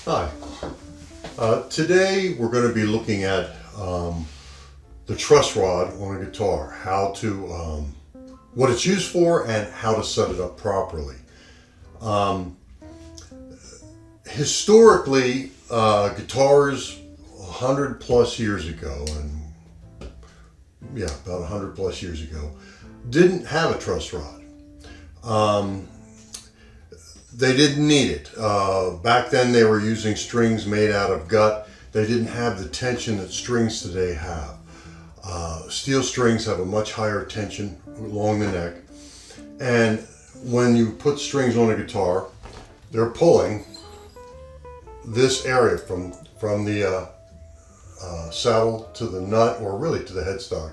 Hi. Today we're going to be looking at the truss rod on a guitar, what it's used for and how to set it up properly. Historically, guitars 100 plus years ago, about 100 plus years ago, didn't have a truss rod. They didn't need it. Back then they were using strings made out of gut. They didn't have the tension that strings today have. Steel strings have a much higher tension along the neck. And when you put strings on a guitar, they're pulling this area from the saddle to the nut, or really to the headstock.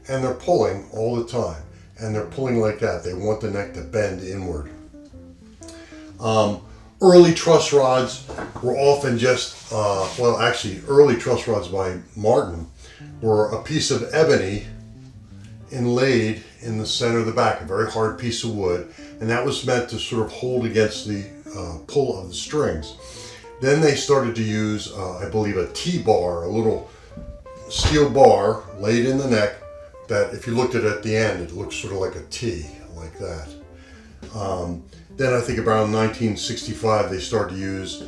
And they're pulling all the time. And they're pulling like that. They want the neck to bend inward. Early truss rods were often just, early truss rods by Martin were a piece of ebony inlaid in the center of the back, a very hard piece of wood, and that was meant to sort of hold against the pull of the strings. Then they started to use, I believe, a T-bar, a little steel bar laid in the neck that if you looked at it at the end, it looked sort of like a T, like that. Then I think around 1965 they started to use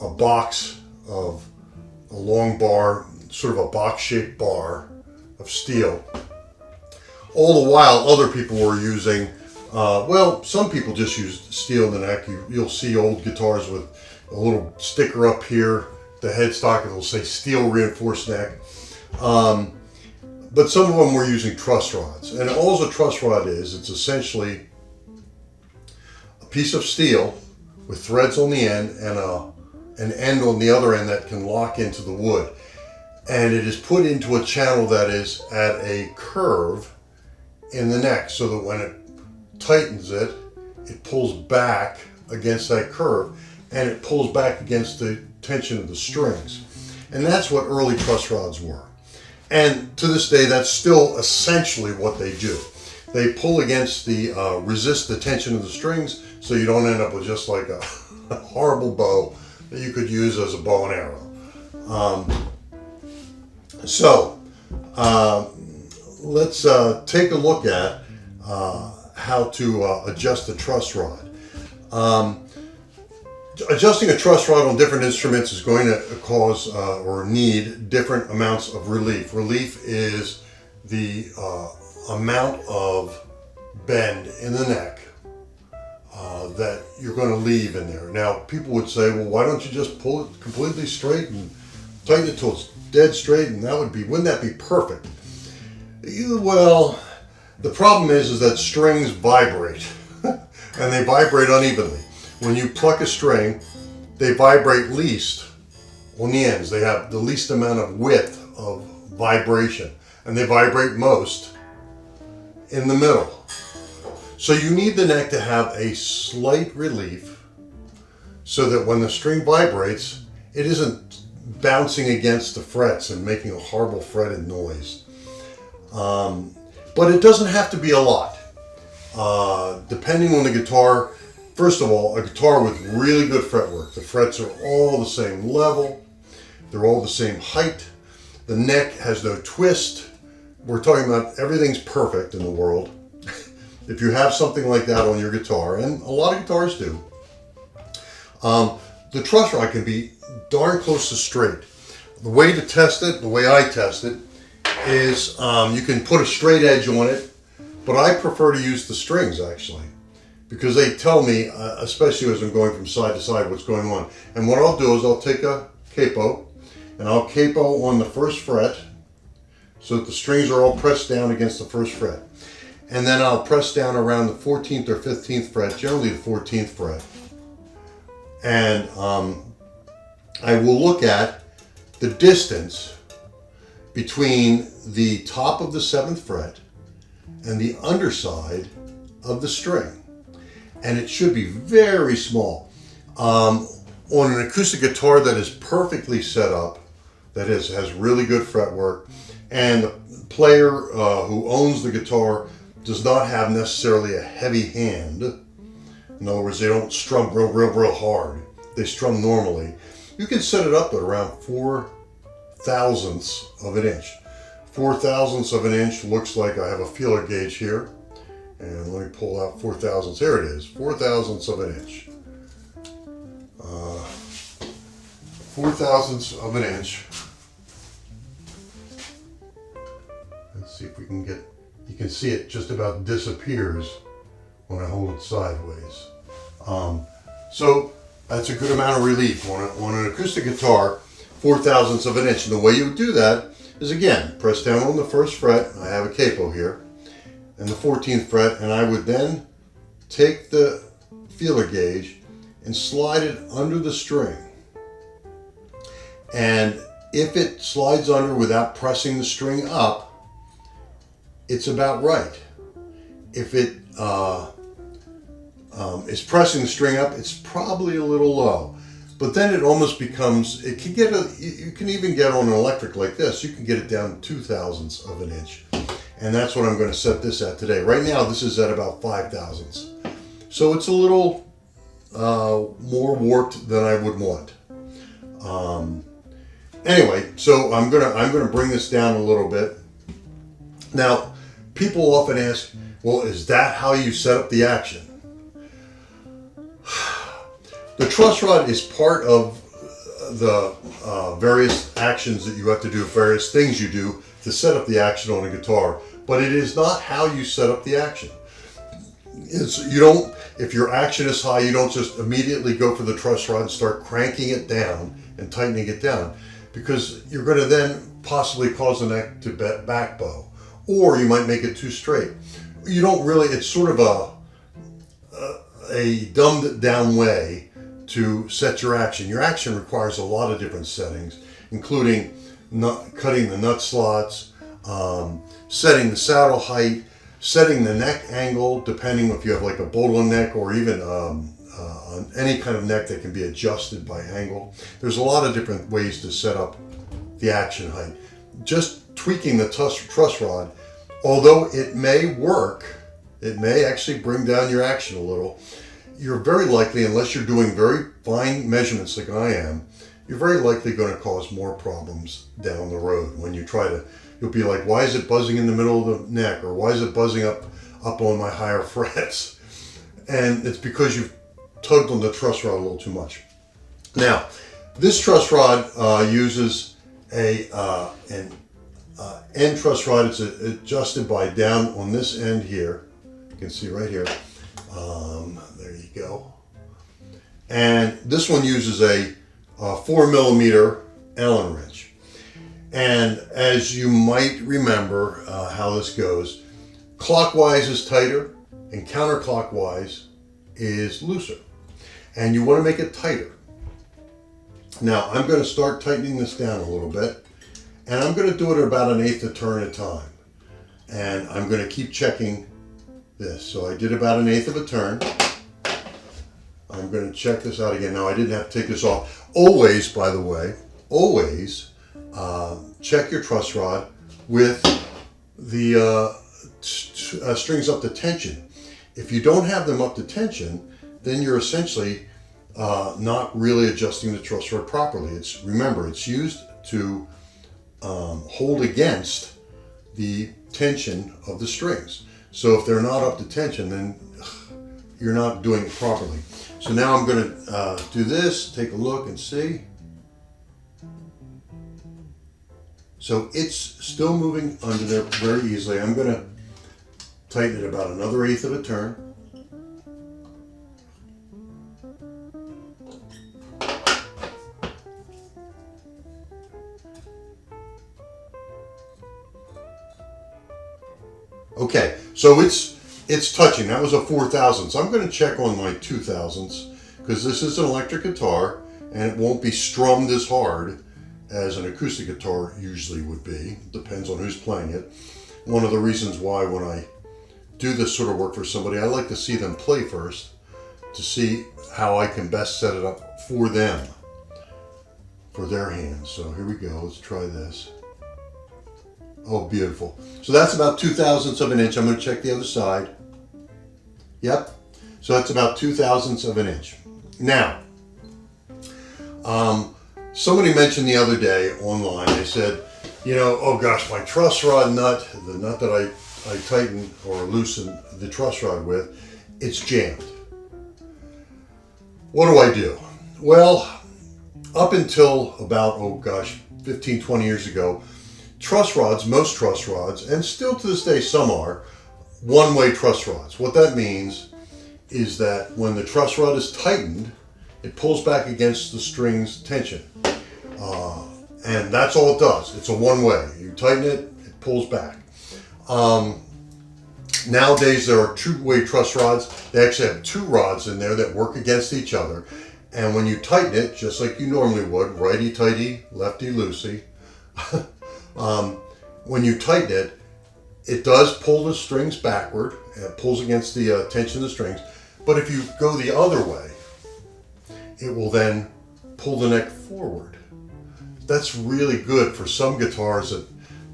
a box of a long bar, sort of a box-shaped bar of steel. All the while other people were using, some people just used steel in the neck. You'll see old guitars with a little sticker up here, the headstock, it'll say steel reinforced neck. But some of them were using truss rods. And all a truss rod is, it's essentially piece of steel with threads on the end and an end on the other end that can lock into the wood. And it is put into a channel that is at a curve in the neck, so that when it tightens it, it pulls back against that curve and it pulls back against the tension of the strings. And that's what early truss rods were. And to this day, that's still essentially what they do. They pull against resist the tension of the strings, so you don't end up with just like a horrible bow that you could use as a bow and arrow. Let's take a look at how to adjust a truss rod. Adjusting a truss rod on different instruments is going to cause or need different amounts of relief. Relief is the amount of bend in the neck that you're going to leave in there. Now, people would say, well, why don't you just pull it completely straight and tighten it till it's dead straight, and wouldn't that be perfect? Well, the problem is that strings vibrate, and they vibrate unevenly. When you pluck a string, they vibrate least on the ends. They have the least amount of width of vibration, and they vibrate most in the middle. So you need the neck to have a slight relief so that when the string vibrates, it isn't bouncing against the frets and making a horrible fretted noise. But it doesn't have to be a lot. Depending on the guitar, first of all, a guitar with really good fretwork. The frets are all the same level. They're all the same height. The neck has no twist. We're talking about everything's perfect in the world. If you have something like that on your guitar, and a lot of guitars do, the truss rod can be darn close to straight. The way to test it, the way I test it, is you can put a straight edge on it, but I prefer to use the strings actually, because they tell me, especially as I'm going from side to side, what's going on. And what I'll do is I'll take a capo, and I'll capo on the first fret, so that the strings are all pressed down against the first fret. And then I'll press down around the 14th or 15th fret, generally the 14th fret. And I will look at the distance between the top of the 7th fret and the underside of the string. And it should be very small. On an acoustic guitar that is perfectly set up, that has really good fretwork, and the player who owns the guitar does not have necessarily a heavy hand, In other words, they don't strum real hard. They strum normally. You can set it up at around 4/1000ths of an inch. 4/1000ths of an inch looks like I have a feeler gauge here. And let me pull out 4/1000ths. There it is, 4/1000ths of an inch. 4/1000ths of an inch. Let's see if we can get, you can see it just about disappears when I hold it sideways. So that's a good amount of relief on an acoustic guitar, 4/1000ths of an inch. And the way you do that is, again, press down on the first fret. I have a capo here, and the 14th fret, and I would then take the feeler gauge and slide it under the string. And if it slides under without pressing the string up, it's about right. If it is pressing the string up, it's probably a little low. But then it almost becomes, it can get you can even get on an electric like this, you can get it down to 2/1000ths of an inch. And that's what I'm going to set this at today. Right now, this is at about 5/1000ths. So it's a little more warped than I would want. Anyway, so I'm gonna bring this down a little bit. Now, people often ask, well, is that how you set up the action? The truss rod is part of the various actions that you have to do, various things you do to set up the action on a guitar, but it is not how you set up the action. If your action is high, you don't just immediately go for the truss rod and start cranking it down and tightening it down, because you're going to then possibly cause the neck to back bow, or you might make it too straight. You don't really, it's sort of a dumbed down way to set your action. Your action requires a lot of different settings, including cutting the nut slots, setting the saddle height, setting the neck angle, depending if you have like a bowline neck or even any kind of neck that can be adjusted by angle. There's a lot of different ways to set up the action height. Just tweaking the truss rod, although it may work, it may actually bring down your action a little. You're very likely, unless you're doing very fine measurements like I am, you're very likely going to cause more problems down the road when you try to. You'll be like, why is it buzzing in the middle of the neck, or why is it buzzing up on my higher frets? And it's because you've tugged on the truss rod a little too much. Now, this truss rod uses an end truss rod. It's adjusted by down on this end here. You can see right here. There you go. And this one uses a 4mm Allen wrench. And as you might remember how this goes, clockwise is tighter and counterclockwise is looser. And you want to make it tighter. Now I'm going to start tightening this down a little bit, and I'm going to do it at about 1/8 a turn at a time. And I'm going to keep checking this. So I did about 1/8 of a turn. I'm going to check this out again. Now I didn't have to take this off. Always, by the way, always check your truss rod with the strings up to tension. If you don't have them up to tension, then you're essentially not really adjusting the truss rod properly. Remember, it's used to hold against the tension of the strings. So if they're not up to tension, then you're not doing it properly. So now I'm going to do this, take a look and see. So it's still moving under there very easily. I'm going to tighten it about another 1/8 of a turn. Okay, so it's touching. That was a 4/1000. So I'm going to check on my 2/1000, because this is an electric guitar and it won't be strummed as hard as an acoustic guitar usually would be. Depends on who's playing it. One of the reasons why when I do this sort of work for somebody, I like to see them play first to see how I can best set it up for them, for their hands. So here we go. Let's try this. Oh, beautiful. So that's about 2/1000 of an inch. I'm going to check the other side. Yep. So that's about 2/1000 of an inch. Now, somebody mentioned the other day online, they said, you know, oh gosh, my truss rod nut, the nut that I tighten or loosen the truss rod with, it's jammed. What do I do? Well, up until about, oh gosh, 15, 20 years ago, truss rods, most truss rods, and still to this day some are, one-way truss rods. What that means is that when the truss rod is tightened, it pulls back against the string's tension. And that's all it does. It's a one-way. You tighten it, it pulls back. Nowadays there are two-way truss rods. They actually have two rods in there that work against each other. And when you tighten it, just like you normally would, righty-tighty, lefty-loosey, when you tighten it, it does pull the strings backward, and it pulls against the tension of the strings. But if you go the other way, it will then pull the neck forward. That's really good for some guitars that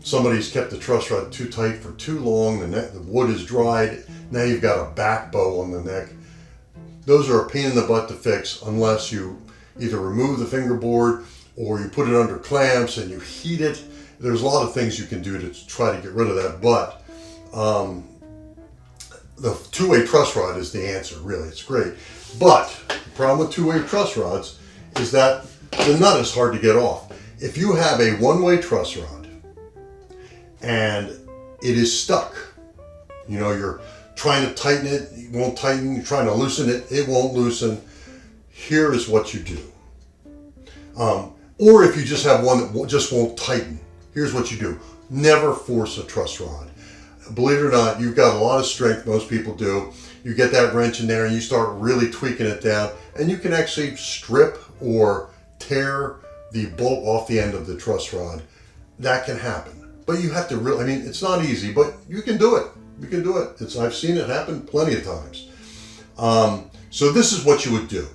somebody's kept the truss rod too tight for too long, the wood is dried, now you've got a back bow on the neck. Those are a pain in the butt to fix unless you either remove the fingerboard or you put it under clamps and you heat it. There's a lot of things you can do to try to get rid of that, but the two-way truss rod is the answer, really. It's great. But the problem with two-way truss rods is that the nut is hard to get off. If you have a one-way truss rod and it is stuck, you know, you're trying to tighten it, it won't tighten, you're trying to loosen it, it won't loosen, here is what you do. Or if you just have one that just won't tighten, here's what you do. Never force a truss rod. Believe it or not, you've got a lot of strength, most people do. You get that wrench in there and you start really tweaking it down, and you can actually strip or tear the bolt off the end of the truss rod. That can happen. But you have to really, I mean, it's not easy, but you can do it. You can do it. I've seen it happen plenty of times. So this is what you would do.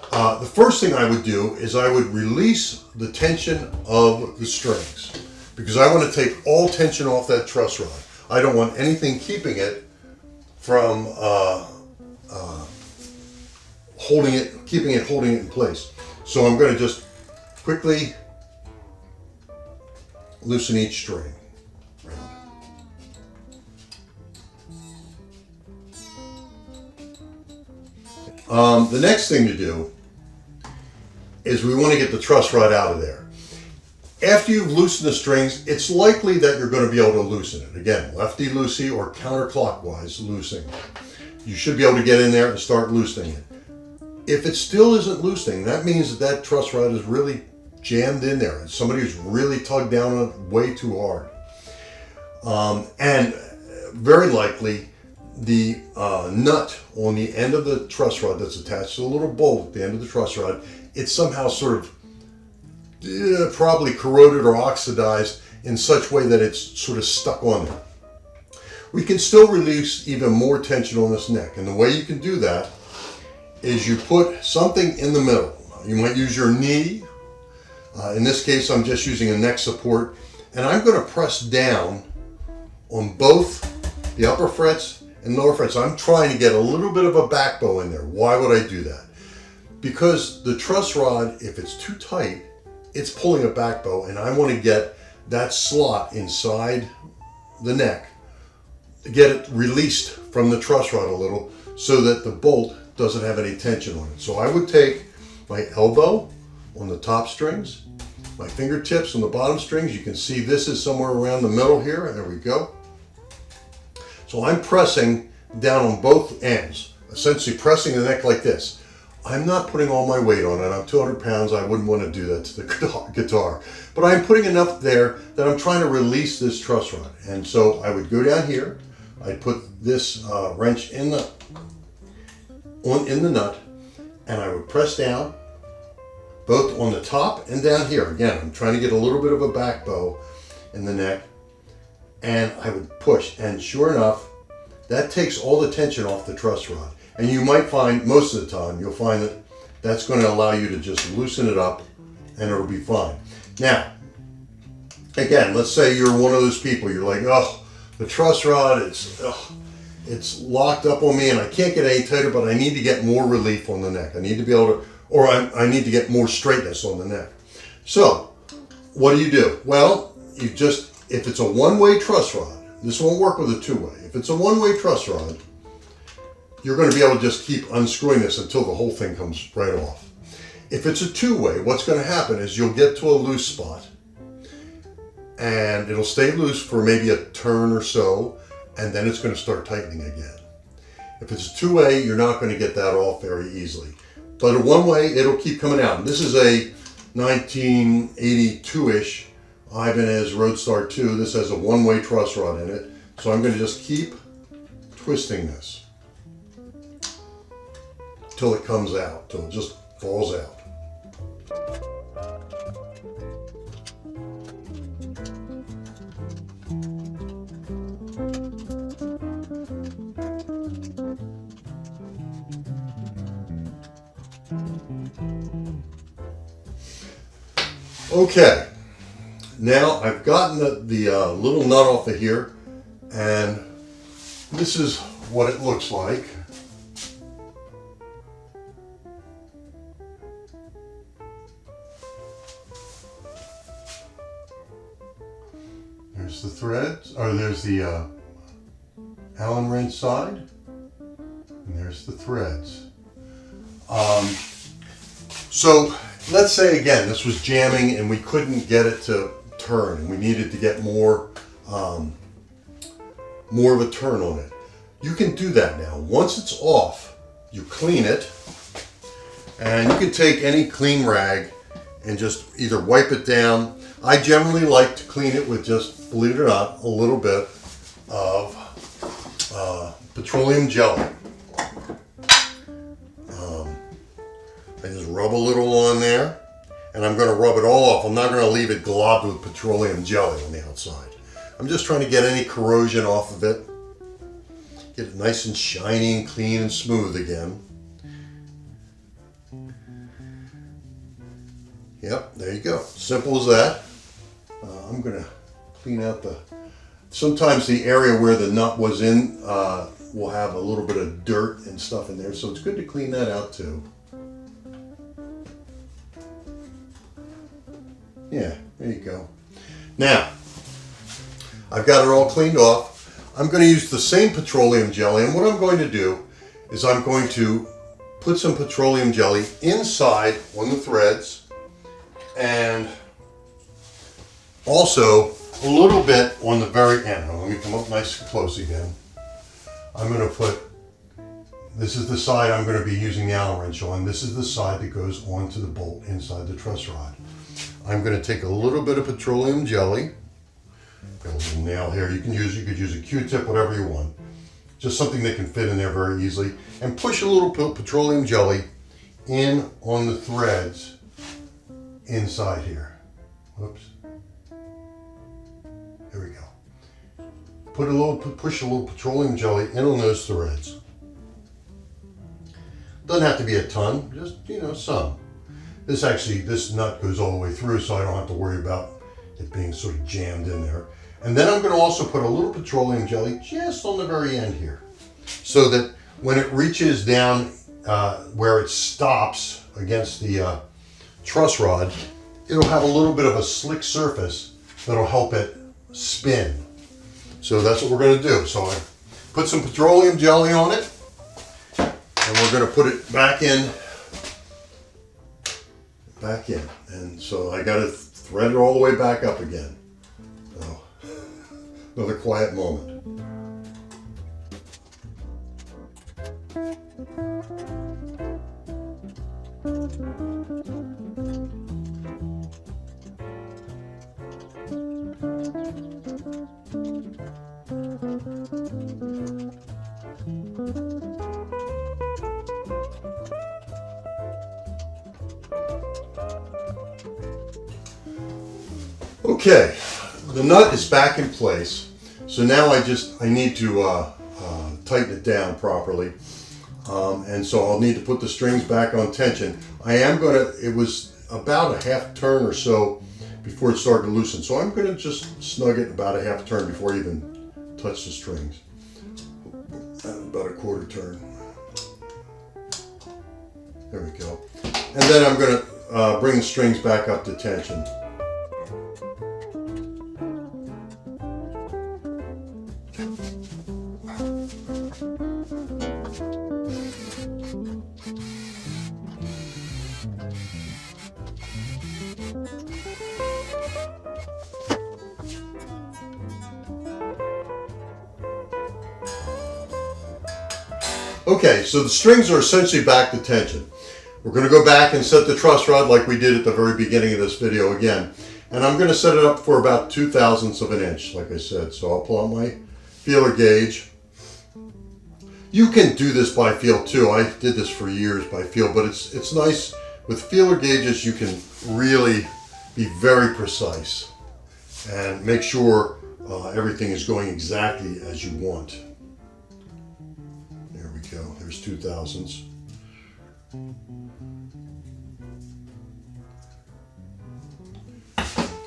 The first thing I would do is I would release the tension of the strings, because I want to take all tension off that truss rod. I don't want anything keeping it from holding it in place. So I'm going to just quickly loosen each string. The next thing to do is we want to get the truss rod out of there. After you've loosened the strings, it's likely that you're going to be able to loosen it. Again, lefty-loosey or counterclockwise loosing. You should be able to get in there and start loosening it. If it still isn't loosening, that means that truss rod is really jammed in there. Somebody who's really tugged down on it way too hard. And very likely, the nut on the end of the truss rod that's attached to the little bolt at the end of the truss rod, it's somehow sort of probably corroded or oxidized in such way that it's sort of stuck on there. We can still release even more tension on this neck, and the way you can do that is you put something in the middle. You might use your knee. In this case, I'm just using a neck support, and I'm going to press down on both the upper frets and lower frets. I'm trying to get a little bit of a back bow in there. Why would I do that? Because the truss rod, if it's too tight, it's pulling a back bow, and I want to get that slot inside the neck to get it released from the truss rod a little so that the bolt doesn't have any tension on it. So I would take my elbow on the top strings, my fingertips on the bottom strings. You can see this is somewhere around the middle here. There we go. So I'm pressing down on both ends, essentially pressing the neck like this. I'm not putting all my weight on it. I'm 200 pounds. I wouldn't want to do that to the guitar. But I'm putting enough there that I'm trying to release this truss rod. And so I would go down here. I'd put this wrench in the nut, and I would press down both on the top and down here. Again, I'm trying to get a little bit of a back bow in the neck, and I would push, and sure enough, that takes all the tension off the truss rod. And you might find, most of the time, you'll find that that's going to allow you to just loosen it up, and it'll be fine. Now, again, let's say you're one of those people, you're like, oh, the truss rod, it's locked up on me and I can't get any tighter, but I need to get more relief on the neck. I need to be able to, or I need to get more straightness on the neck. So what do? Well, you just, if it's a one-way truss rod, this won't work with a two-way. If it's a one-way truss rod, you're going to be able to just keep unscrewing this until the whole thing comes right off. If it's a two-way, what's going to happen is you'll get to a loose spot and it'll stay loose for maybe a turn or so, and then it's going to start tightening again. If it's a two-way, you're not going to get that off very easily. But a one-way, it'll keep coming out. And this is a 1982-ish Ibanez Roadstar 2. This has a one-way truss rod in it. So I'm going to just keep twisting this till it comes out, till it just falls out. Okay, now I've gotten the little nut off of here, and this is what it looks like. There's the threads, or there's the Allen wrench side, and there's the threads. So let's say again, this was jamming and we couldn't get it to turn, and we needed to get more of a turn on it. You can do that now. Once it's off, you clean it, and you can take any clean rag and just either wipe it down. I generally like to clean it with just, believe it or not, a little bit of petroleum jelly. I just rub a little on there, and I'm going to rub it all off. I'm not going to leave it globbed with petroleum jelly on the outside. I'm just trying to get any corrosion off of it. Get it nice and shiny and clean and smooth again. Yep, there you go. Simple as that. I'm going to clean out sometimes the area where the nut was in will have a little bit of dirt and stuff in there, so it's good to clean that out too. Yeah, there you go. Now, I've got it all cleaned off. I'm going to use the same petroleum jelly, and what I'm going to do is I'm going to put some petroleum jelly inside on the threads, and also a little bit on the very end. Now, let me come up nice and close again. I'm going to put, this is the side I'm going to be using the Allen wrench on. This is the side that goes onto the bolt inside the truss rod. I'm going to take a little bit of petroleum jelly. Got a little nail here. You could use a Q-tip, whatever you want. Just something that can fit in there very easily. And push a little petroleum jelly in on the threads inside here. Whoops. There we go. Push a little petroleum jelly in on those threads. Doesn't have to be a ton, just, some. This nut goes all the way through, so I don't have to worry about it being sort of jammed in there. And then I'm going to also put a little petroleum jelly just on the very end here, so that when it reaches down where it stops against the truss rod, it'll have a little bit of a slick surface that'll help it spin. So that's what we're going to do. So I put some petroleum jelly on it, and we're going to put it back in. And so I got to thread it all the way back up again. So, another quiet moment. Okay, the nut is back in place. So now I need to tighten it down properly. And so I'll need to put the strings back on tension. It was about a half turn or so before it started to loosen. So I'm gonna just snug it about a half turn before I even touch the strings. about a quarter turn. There we go. And then I'm going to bring the strings back up to tension. Okay, so the strings are essentially back to tension. We're going to go back and set the truss rod like we did at the very beginning of this video again. And I'm going to set it up for about 2/1000ths of an inch, like I said. So I'll pull out my feeler gauge. You can do this by feel too. I did this for years by feel, but it's nice. With feeler gauges, you can really be very precise and make sure everything is going exactly as you want. There we go. There's 2/1000ths.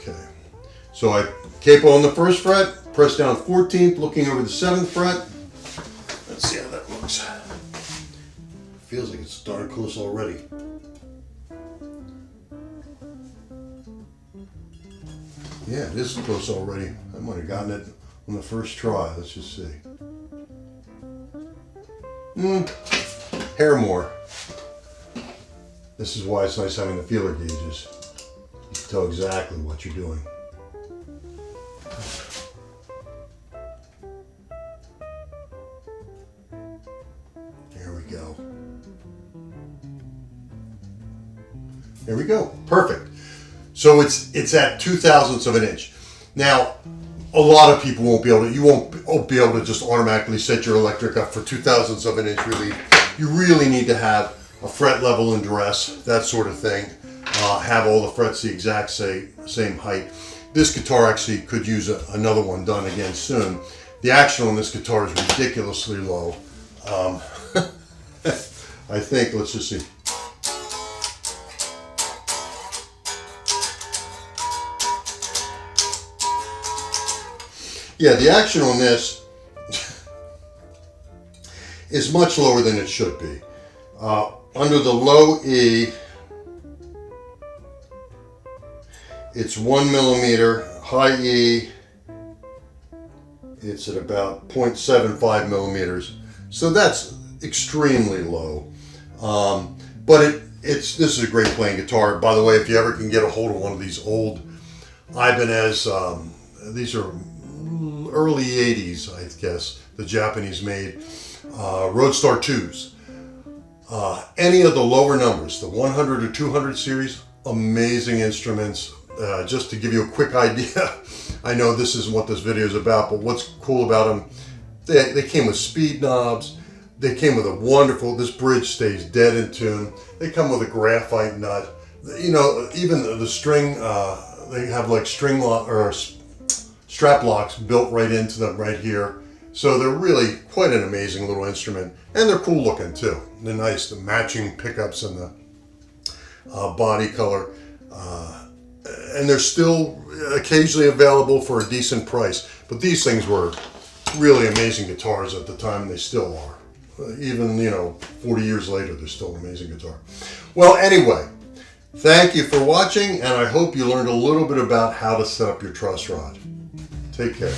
Okay. So I capo on the 1st fret, press down 14th, looking over the 7th fret. Let's see how that looks. Feels like it's darn close already. Yeah, it is close already. I might have gotten it on the first try. Let's just see. Hair more. This is why it's nice having the feeler gauges. You can tell exactly what you're doing. There we go. There we go. Perfect. So it's at 2/1000ths of an inch. Now, a lot of people won't be able to. You won't be able to just automatically set your electric up for 2/1000ths of an inch relief. You really need to have a fret level and dress, that sort of thing. Have all the frets the exact same height. This guitar actually could use another one done again soon. The action on this guitar is ridiculously low. I think, let's just see. Yeah, the action on this is much lower than it should be. Under the low E, it's 1 millimeter. High E, it's at about 0.75 millimeters. So that's extremely low. But this is a great playing guitar. By the way, if you ever can get a hold of one of these old Ibanez, these are early 80s, I guess, the Japanese made Roadstar 2s. Any of the lower numbers, the 100 or 200 series, amazing instruments. Just to give you a quick idea, I know this isn't what this video is about, but what's cool about them, they came with speed knobs. They came with a wonderful, this bridge stays dead in tune. They come with a graphite nut. You know, even the string, they have like string lock or strap locks built right into them right here. So they're really quite an amazing little instrument, and they're cool looking too. They're nice, the matching pickups and the body color. And they're still occasionally available for a decent price. But these things were really amazing guitars at the time, and they still are. Even, 40 years later, they're still an amazing guitar. Well, anyway, thank you for watching, and I hope you learned a little bit about how to set up your truss rod. Take care.